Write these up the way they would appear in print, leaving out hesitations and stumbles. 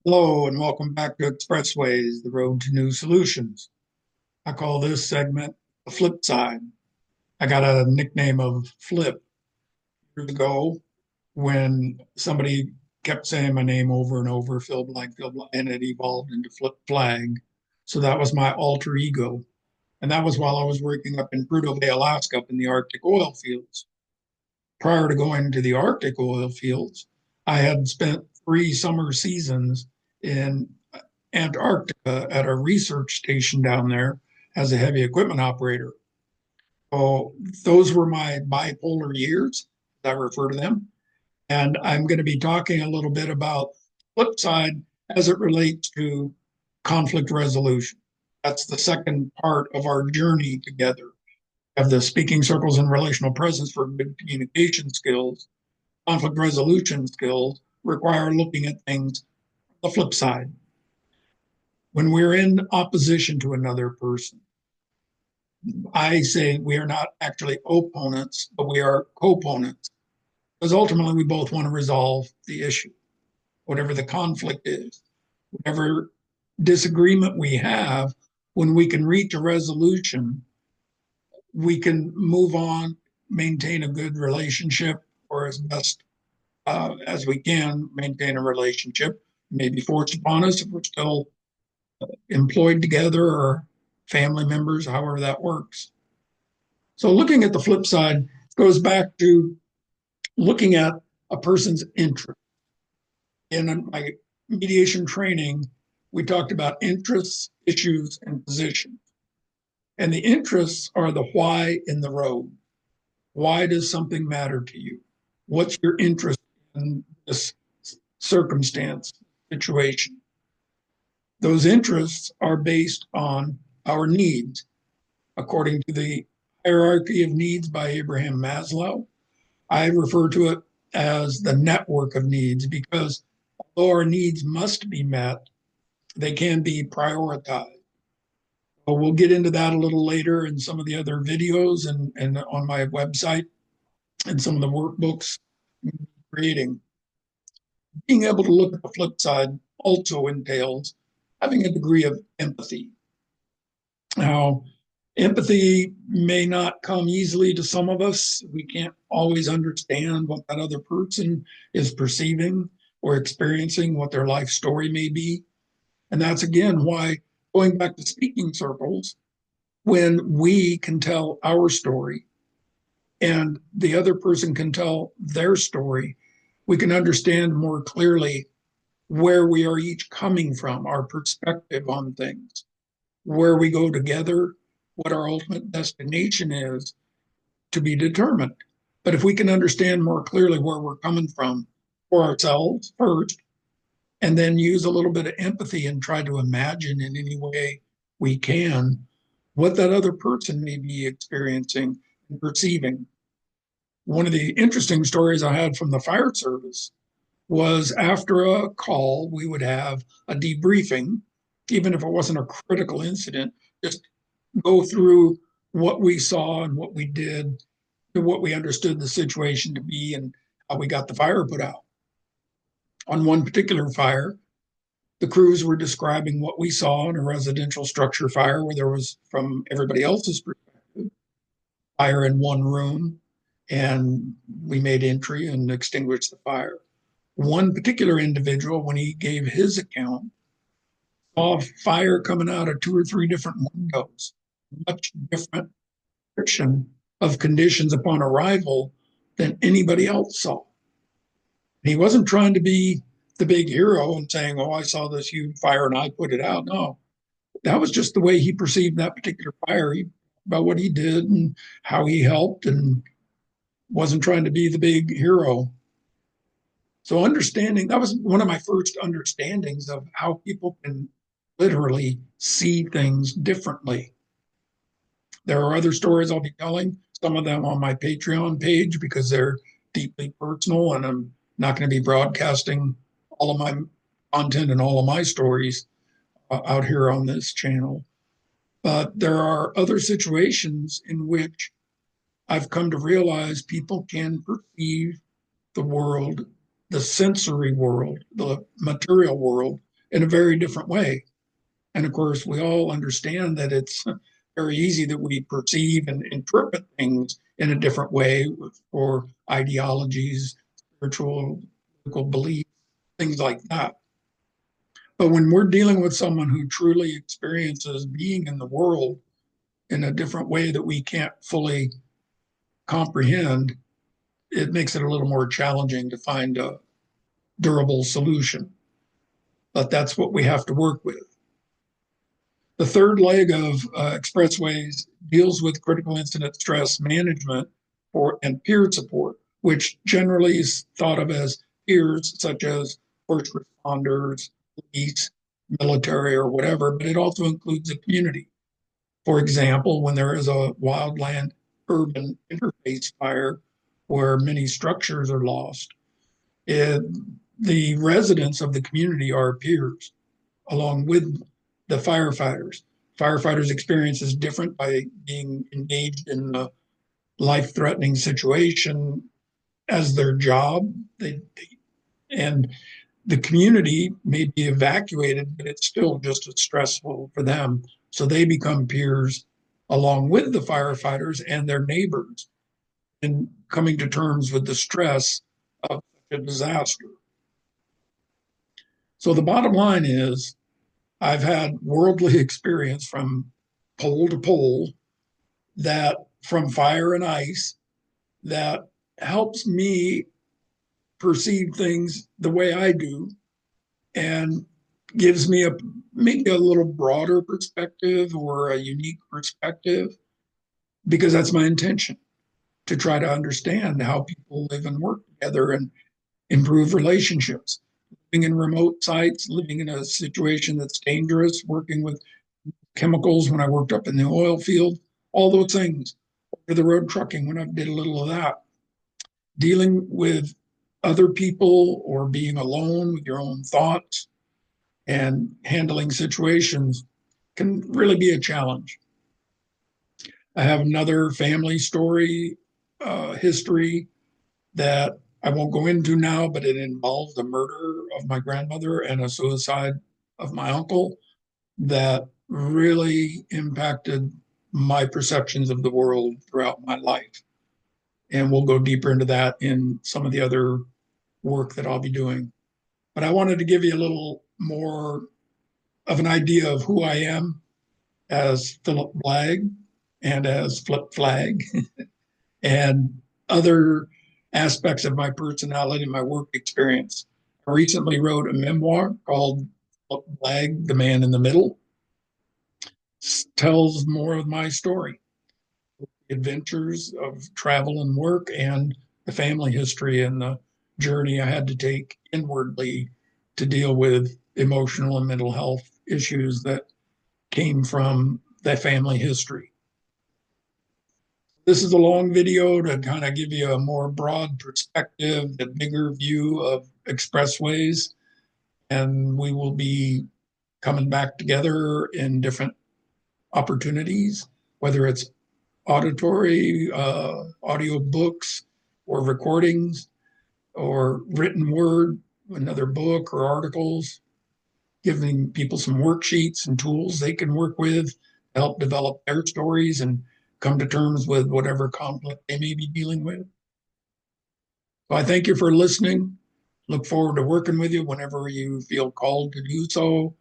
Hello and welcome back to Expressways, the road to new solutions. I call this segment the flip side. I got a nickname of Flip years ago when somebody kept saying my name over and over, fill blank, and it evolved into Flip Flag. So that was my alter ego. And that was while I was working up in Prudhoe Bay, Alaska, up in the Arctic oil fields. Prior to going to the Arctic oil fields, I had spent 3 summer seasons in Antarctica at a research station down there as a heavy equipment operator. So those were my bipolar years, as I refer to them. And I'm going to be talking a little bit about flip side as it relates to conflict resolution. That's the second part of our journey together of the speaking circles and relational presence for good communication skills. Conflict resolution skills require looking at things the flip side. When we're in opposition to another person, I say we are not actually opponents, but we are co-opponents because ultimately we both want to resolve the issue, whatever the conflict is, whatever disagreement we have. When we can reach a resolution, we can move on, maintain a good relationship, or as best as we can maintain a relationship. Maybe forced upon us if we're still employed together or family members, however that works. So looking at the flip side goes back to looking at a person's interest. In my mediation training, we talked about interests, issues, and positions. And the interests are the why in the road. Why does something matter to you? What's your interest in this circumstance, situation? Those interests are based on our needs, according to the hierarchy of needs by Abraham Maslow. I refer to it as the network of needs because although our needs must be met, they can be prioritized. But we'll get into that a little later in some of the other videos and on my website and some of the workbooks I'm creating. Being able to look at the flip side also entails having a degree of empathy. Now, empathy may not come easily to some of us. We can't always understand what that other person is perceiving or experiencing, what their life story may be. And that's again why going back to speaking circles, when we can tell our story and the other person can tell their story, we can understand more clearly where we are each coming from, our perspective on things, where we go together, what our ultimate destination is to be determined. But if we can understand more clearly where we're coming from for ourselves first, and then use a little bit of empathy and try to imagine in any way we can what that other person may be experiencing and perceiving. One of the interesting stories I had from the fire service was after a call, we would have a debriefing, even if it wasn't a critical incident, just go through what we saw and what we did, and what we understood the situation to be, and how we got the fire put out. On one particular fire, the crews were describing what we saw in a residential structure fire where there was, from everybody else's perspective, fire in one room, and we made entry and extinguished the fire. One particular individual, when he gave his account, saw fire coming out of two or three different windows, much different description of conditions upon arrival than anybody else saw. He wasn't trying to be the big hero and saying, "Oh, I saw this huge fire and I put it out." No, that was just the way he perceived that particular fire, about what he did and how he helped, and wasn't trying to be the big hero. So understanding that was one of my first understandings of how people can literally see things differently. There are other stories I'll be telling, some of them on my Patreon page because they're deeply personal, and I'm not going to be broadcasting all of my content and all of my stories out here on this channel. But there are other situations in which I've come to realize people can perceive the world, the sensory world, the material world, in a very different way. And of course, we all understand that it's very easy that we perceive and interpret things in a different way for ideologies, spiritual, political beliefs, things like that. But when we're dealing with someone who truly experiences being in the world in a different way that we can't fully comprehend, it makes it a little more challenging to find a durable solution. But that's what we have to work with. The third leg of expressways deals with critical incident stress management and peer support, which generally is thought of as peers such as first responders, police, military, or whatever, but it also includes the community. For example, when there is a wildland urban interface fire where many structures are lost, it, the residents of the community are peers along with the firefighters. Firefighters' experience is different by being engaged in a life threatening situation as their job. And the community may be evacuated, but it's still just as stressful for them. So they become peers along with the firefighters and their neighbors in coming to terms with the stress of a disaster. So the bottom line is I've had worldly experience from pole to pole that from fire and ice that helps me perceive things the way I do and gives me a maybe a little broader perspective or a unique perspective because that's my intention to try to understand how people live and work together and improve relationships. Living in remote sites, living in a situation that's dangerous, working with chemicals when I worked up in the oil field, all those things. Over the road trucking when I did a little of that. Dealing with other people or being alone with your own thoughts and handling situations can really be a challenge. I have another family story, history that I won't go into now, but it involved the murder of my grandmother and a suicide of my uncle that really impacted my perceptions of the world throughout my life. And we'll go deeper into that in some of the other work that I'll be doing. But I wanted to give you a little more of an idea of who I am as Philip Blagg and as Flip Flag and other aspects of my personality and my work experience. I recently wrote a memoir called Philip Blagg, The Man in the Middle. Tells more of my story, adventures of travel and work, and the family history and the journey I had to take inwardly to deal with emotional and mental health issues that came from that family history. This is a long video to kind of give you a more broad perspective, the bigger view of expressways, and we will be coming back together in different opportunities, whether it's auditory, audio books, or recordings, or written word, another book or articles, giving people some worksheets and tools they can work with to help develop their stories and come to terms with whatever conflict they may be dealing with. So I thank you for listening. Look forward to working with you whenever you feel called to do so.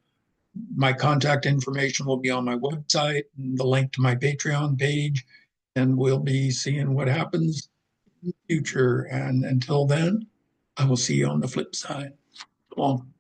My contact information will be on my website and the link to my Patreon page, and we'll be seeing what happens in the future. And until then, I will see you on the flip side. Come on.